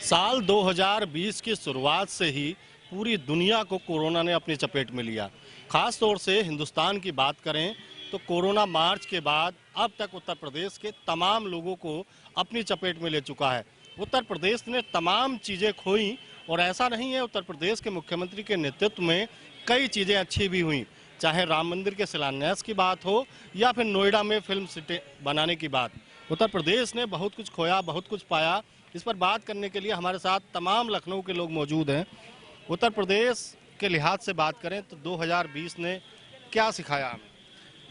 साल 2020 की शुरुआत से ही पूरी दुनिया को कोरोना ने अपनी चपेट में लिया। खास तौर से हिंदुस्तान की बात करें तो कोरोना मार्च के बाद अब तक उत्तर प्रदेश के तमाम लोगों को अपनी चपेट में ले चुका है। उत्तर प्रदेश ने तमाम चीज़ें खोई और ऐसा नहीं है, उत्तर प्रदेश के मुख्यमंत्री के नेतृत्व में कई चीज़ें अच्छी भी हुई, चाहे राम मंदिर के शिलान्यास की बात हो या फिर नोएडा में फिल्म सिटी बनाने की बात। उत्तर प्रदेश ने बहुत कुछ खोया, बहुत कुछ पाया। इस पर बात करने के लिए हमारे साथ तमाम लखनऊ के लोग मौजूद हैं। उत्तर प्रदेश के लिहाज से बात करें तो 2020 ने क्या सिखाया हमें?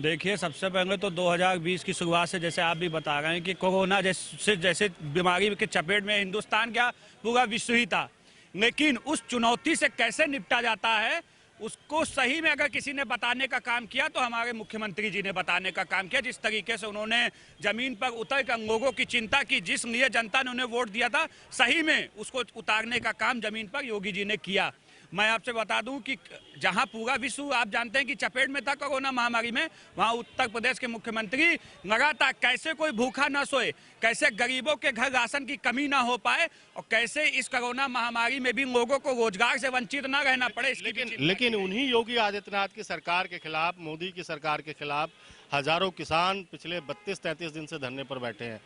देखिए, सबसे पहले तो 2020 की शुरुआत से जैसे आप भी बता रहे हैं कि कोरोना जैसे बीमारी के चपेट में हिंदुस्तान क्या पूरा विश्व ही था, लेकिन उस चुनौती से कैसे निपटा जाता है उसको सही में अगर किसी ने बताने का काम किया तो हमारे मुख्यमंत्री जी ने बताने का काम किया। जिस तरीके से उन्होंने जमीन पर उतर कर लोगों की चिंता की, जिस लिए जनता ने उन्हें वोट दिया था, सही में उसको उतारने का काम जमीन पर योगी जी ने किया। मैं आपसे बता दूं कि जहां पूरा विश्व आप जानते हैं कि चपेट में था कोरोना महामारी में, वहां उत्तर प्रदेश के मुख्यमंत्री लगातार कैसे कोई भूखा न सोए, कैसे गरीबों के घर राशन की कमी ना हो पाए और कैसे इस कोरोना महामारी में भी लोगों को रोजगार से वंचित न रहना पड़े। लेकिन उन्हीं योगी आदित्यनाथ की सरकार के खिलाफ, मोदी की सरकार के खिलाफ हजारों किसान पिछले 32-33 दिन से धरने पर बैठे हैं।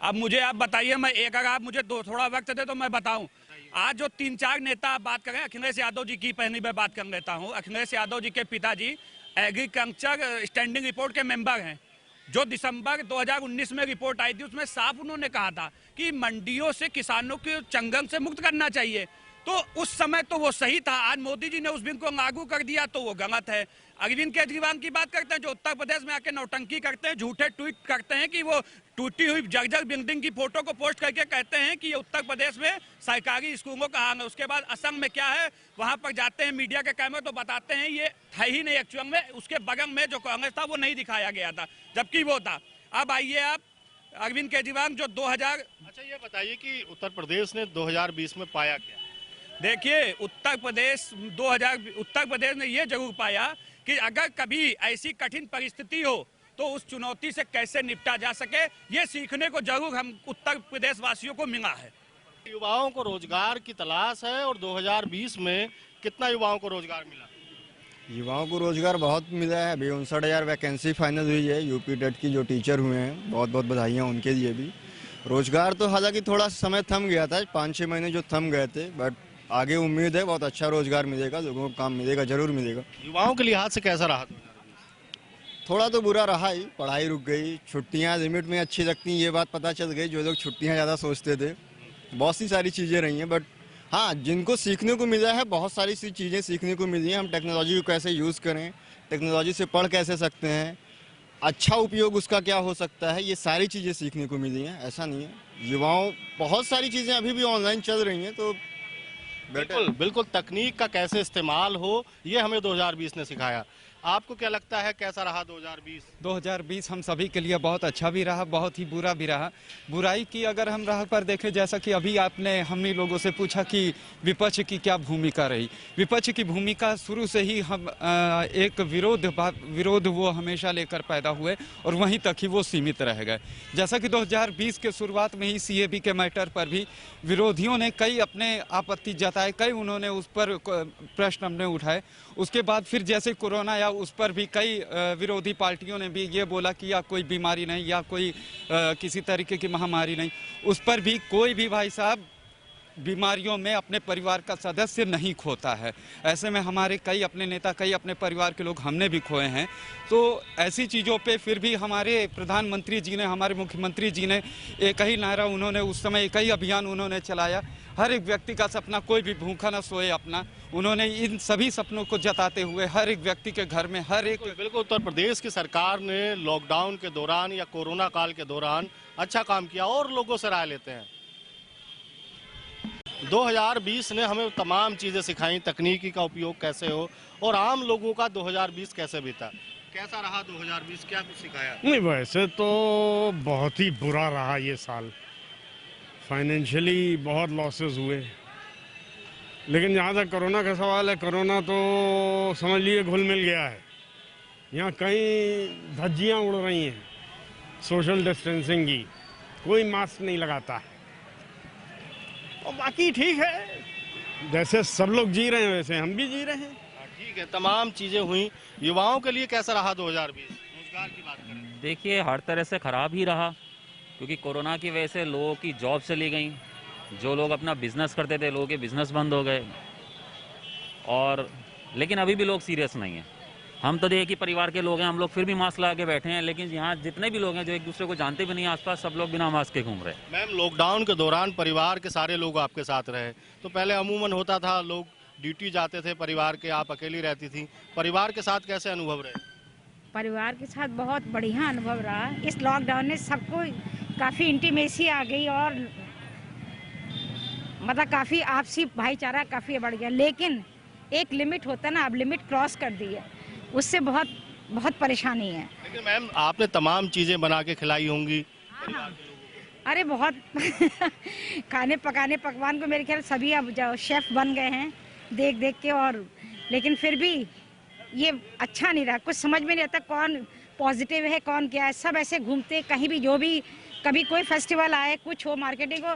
अब मुझे आप बताइए, मैं एक अगर आप मुझे थोड़ा वक्त दे तो मैं बताऊं। आज जो 3-4 नेता आप बात कर रहे हैं, अखिलेश यादव जी की पहली मैं बात कर लेता हूं। अखिलेश यादव जी के पिताजी एग्रीकल्चर स्टैंडिंग रिपोर्ट के मेंबर हैं। जो दिसंबर 2019 में रिपोर्ट आई थी उसमें साफ उन्होंने कहा था कि मंडियों से किसानों को चंगन से मुक्त करना चाहिए। तो उस समय तो वो सही था, आज मोदी जी ने उस बिल को लागू कर दिया तो वो गलत है। अरविंद केजरीवाल की बात करते हैं जो उत्तर प्रदेश में आके नौटंकी करते हैं, झूठे ट्वीट करते हैं कि वो टूटी हुई जर्जर बिल्डिंग की फोटो को पोस्ट करके कहते हैं कि ये उत्तर प्रदेश में सरकारी स्कूलों का हाल है। उसके बाद असम में क्या है, वहां पर जाते हैं मीडिया के कैमरे तो बताते हैं ये है ही नहीं, एक्चुअल में उसके बगल में जो कांग्रेस था वो नहीं दिखाया गया था, जबकि वो था। अब आइए आप अरविंद केजरीवाल जो 2000। अच्छा, ये बताइए कि उत्तर प्रदेश ने 2020 में पाया क्या? देखिए, उत्तर प्रदेश ने ये जरूर पाया कि अगर कभी ऐसी कठिन परिस्थिति हो तो उस चुनौती से कैसे निपटा जा सके, ये सीखने को जरूर हम उत्तर प्रदेश वासियों को मिला है। युवाओं को रोजगार की तलाश है और 2020 में कितना युवाओं को रोजगार मिला? युवाओं को रोजगार बहुत मिला है। अभी 59,000 वैकेंसी फाइनल हुई है। यूपी टेट की जो टीचर हुए हैं, बहुत बहुत बधाइयाँ उनके लिए भी। रोजगार तो हालांकि थोड़ा समय थम गया था, 5-6 महीने जो थम गए थे, बट आगे उम्मीद है बहुत अच्छा रोजगार मिलेगा, लोगों को काम मिलेगा, जरूर मिलेगा। युवाओं के लिहाज से कैसा रहा 2020? थोड़ा तो बुरा रहा ही, पढ़ाई रुक गई, छुट्टियां लिमिट में अच्छी लगती हैं, ये बात पता चल गई। जो लोग छुट्टियां ज़्यादा सोचते थे, बहुत सी सारी चीज़ें रही हैं, बट हाँ, जिनको सीखने को मिला है, बहुत सारी सी चीज़ें सीखने को मिली हैं। हम टेक्नोलॉजी को कैसे यूज़ करें, टेक्नोलॉजी से पढ़ कैसे सकते हैं, अच्छा उपयोग उसका क्या हो सकता है, ये सारी चीज़ें सीखने को मिली हैं। ऐसा नहीं है, युवाओं बहुत सारी चीज़ें अभी भी ऑनलाइन चल रही हैं, तो बिल्कुल तकनीक का कैसे इस्तेमाल हो, ये हमें 2020 ने सिखाया। आपको क्या लगता है कैसा रहा 2020? 2020 हम सभी के लिए बहुत अच्छा भी रहा, बहुत ही बुरा भी रहा। बुराई की अगर हम राह पर देखें, जैसा कि अभी आपने हमने लोगों से पूछा कि विपक्ष की क्या भूमिका रही। विपक्ष की भूमिका शुरू से ही हम एक विरोध वो हमेशा लेकर पैदा हुए और वहीं तक ही वो सीमित रह गए। जैसा कि 2020 के शुरुआत में ही सीएबी के मैटर पर भी विरोधियों ने कई अपने आपत्ति जताए, कई उन्होंने उस पर प्रश्न हमने उठाए। उसके बाद फिर जैसे कोरोना या उस पर भी कई विरोधी पार्टियों ने भी ये बोला कि या कोई बीमारी नहीं या कोई किसी तरीके की महामारी नहीं, उस पर भी कोई भी भाई साहब बीमारियों में अपने परिवार का सदस्य नहीं खोता है। ऐसे में हमारे कई अपने नेता, कई अपने परिवार के लोग हमने भी खोए हैं। तो ऐसी चीज़ों पे फिर भी हमारे प्रधानमंत्री जी ने, हमारे मुख्यमंत्री जी ने एक ही नारा उन्होंने उस समय, एक ही अभियान उन्होंने चलाया, हर एक व्यक्ति का सपना, कोई भी भूखा न सोए अपना। उन्होंने इन सभी सपनों को जताते हुए हर एक व्यक्ति के घर में हर एक बिल्कुल उत्तर प्रदेश की सरकार ने लॉकडाउन के दौरान या कोरोना काल के दौरान अच्छा काम किया और लोगों से राय लेते हैं। 2020 ने हमें तमाम चीज़ें सिखाई, तकनीकी का उपयोग कैसे हो, और आम लोगों का 2020 कैसे बीता। कैसा रहा 2020, क्या कुछ सिखाया? नहीं, वैसे तो बहुत ही बुरा रहा ये साल। फाइनेंशियली बहुत लॉसेस हुए, लेकिन जहाँ तक कोरोना का सवाल है, कोरोना तो समझ लीजिए घुल मिल गया है। यहाँ कहीं धज्जियाँ उड़ रही हैं सोशल डिस्टेंसिंग की, कोई मास्क नहीं लगाता है। और बाकी ठीक है, जैसे सब लोग जी रहे हैं वैसे हम भी जी रहे हैं। ठीक है, तमाम चीजें हुई। युवाओं के लिए कैसा रहा 2020? रोजगार की बात करें। देखिए हर तरह से ख़राब ही रहा, क्योंकि कोरोना की वजह से लोगों की जॉब चली गई। जो लोग अपना बिजनेस करते थे, लोगों के बिजनेस बंद हो गए। और लेकिन अभी भी लोग सीरियस नहीं हैं। हम तो एक ही परिवार के लोग हैं, हम लोग फिर भी मास्क लगा के बैठे हैं, लेकिन यहाँ जितने भी लोग हैं जो एक दूसरे को जानते भी नहीं, आसपास सब लोग बिना मास्क के घूम रहे हैं। मैम, लॉकडाउन के दौरान परिवार के सारे लोग आपके साथ रहे, तो पहले अमूमन होता था लोग ड्यूटी जाते थे परिवार के, आप अकेली रहती थी, परिवार के साथ कैसे अनुभव रहे? परिवार के साथ बहुत बढ़िया अनुभव रहा। इस लॉकडाउन ने सबको काफ़ी इंटीमेसी आ गई और मतलब काफ़ी आपसी भाईचारा काफ़ी बढ़ गया, लेकिन एक लिमिट होता है ना, अब लिमिट क्रॉस कर दी है, उससे बहुत बहुत परेशानी है। लेकिन मैम, आपने तमाम चीजें बना के खिलाई होंगी। अरे बहुत खाने पकाने पकवान को मेरे ख्याल सभी अब जो शेफ बन गए हैं देख देख के, और लेकिन फिर भी ये अच्छा नहीं रहा। कुछ समझ में नहीं आता कौन पॉजिटिव है कौन क्या है। सब ऐसे घूमते कहीं भी, जो भी कभी कोई फेस्टिवल आए कुछ हो, मार्केटिंग हो,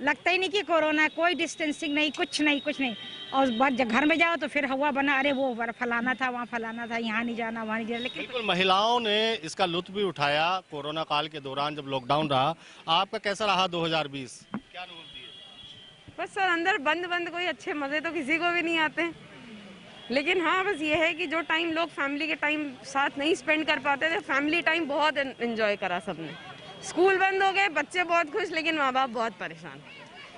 लगता ही नहीं कि कोरोना, कोई डिस्टेंसिंग नहीं, कुछ नहीं। और बाद जब घर में जाओ तो फिर हवा बना, अरे वो फलाना था, वहाँ फलाना था, यहाँ नहीं जाना, वहाँ नहीं जाना। लेकिन बिल्कुल, महिलाओं ने इसका लुत्फ भी उठाया कोरोना काल के दौरान जब लॉकडाउन रहा। आपका कैसा रहा 2020? क्या अनुभव दिए? बस सर अंदर बंद कोई अच्छे मज़े तो किसी को भी नहीं आते, लेकिन हाँ बस ये है कि जो टाइम लोग फैमिली के टाइम साथ नहीं स्पेंड कर पाते थे, फैमिली टाइम बहुत एंजॉय करा सबने। स्कूल बंद हो गए, बच्चे बहुत खुश, लेकिन माँ बाप बहुत परेशान।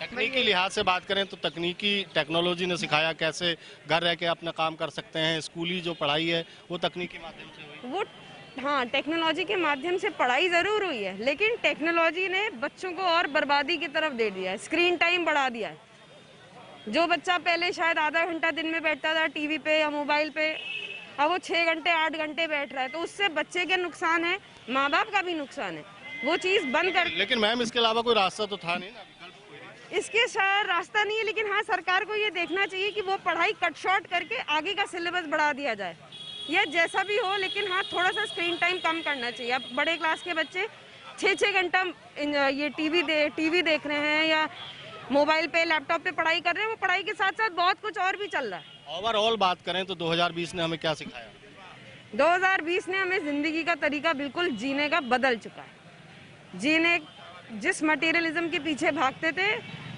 तकनीकी लिहाज से बात करें तो तकनीकी टेक्नोलॉजी ने सिखाया कैसे घर रह के अपना काम कर सकते हैं। स्कूली जो पढ़ाई है वो तकनीकी माध्यम से हुई। वो हाँ, टेक्नोलॉजी के माध्यम से पढ़ाई ज़रूर हुई है, लेकिन टेक्नोलॉजी ने बच्चों को और बर्बादी की तरफ दे दिया है, स्क्रीन टाइम बढ़ा दिया है। जो बच्चा पहले शायद आधा घंटा दिन में बैठता था टीवी पे या मोबाइल पे, अब वो 6 घंटे 8 घंटे बैठ रहा है, तो उससे बच्चे के नुकसान है, माँ बाप का भी नुकसान है। वो चीज़ बंद कर। लेकिन मैम, इसके अलावा कोई रास्ता तो था नहीं ना, विकल्प कोई नहीं। इसके शायद रास्ता नहीं है, लेकिन हाँ सरकार को ये देखना चाहिए कि वो पढ़ाई कट शॉर्ट करके आगे का सिलेबस बढ़ा दिया जाए, या जैसा भी हो, लेकिन हाँ थोड़ा सा स्क्रीन टाइम कम करना चाहिए। अब बड़े क्लास के बच्चे 6-6 घंटा ये टीवी देख रहे हैं या मोबाइल पे लैपटॉप पे पढ़ाई कर रहे हैं, वो पढ़ाई के साथ साथ बहुत कुछ और भी चल रहा है। ओवरऑल बात करें तो 2020 ने हमें क्या सिखाया? 2020 ने हमें जिंदगी का तरीका बिल्कुल जीने का बदल चुका है। जिस मटेरियलिज्म के पीछे भागते थे,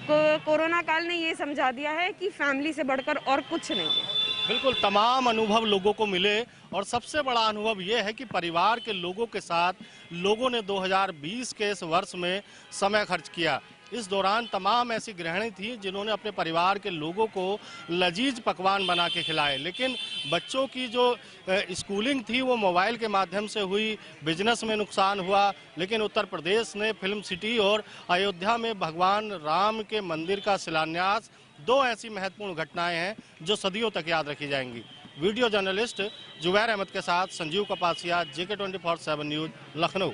कोरोना काल ने ये समझा दिया है कि फैमिली से बढ़कर और कुछ नहीं है। बिल्कुल, तमाम अनुभव लोगों को मिले और सबसे बड़ा अनुभव ये है कि परिवार के लोगों के साथ लोगों ने 2020 के इस वर्ष में समय खर्च किया। इस दौरान तमाम ऐसी गृहिणी थी जिन्होंने अपने परिवार के लोगों को लजीज पकवान बना के खिलाए, लेकिन बच्चों की जो स्कूलिंग थी वो मोबाइल के माध्यम से हुई, बिजनेस में नुकसान हुआ। लेकिन उत्तर प्रदेश ने फिल्म सिटी और अयोध्या में भगवान राम के मंदिर का शिलान्यास, 2 ऐसी महत्वपूर्ण घटनाएं हैं जो सदियों तक याद रखी जाएंगी। वीडियो जर्नलिस्ट जुबैर अहमद के साथ संजीव कपासिया, JK 24/7 न्यूज़, लखनऊ।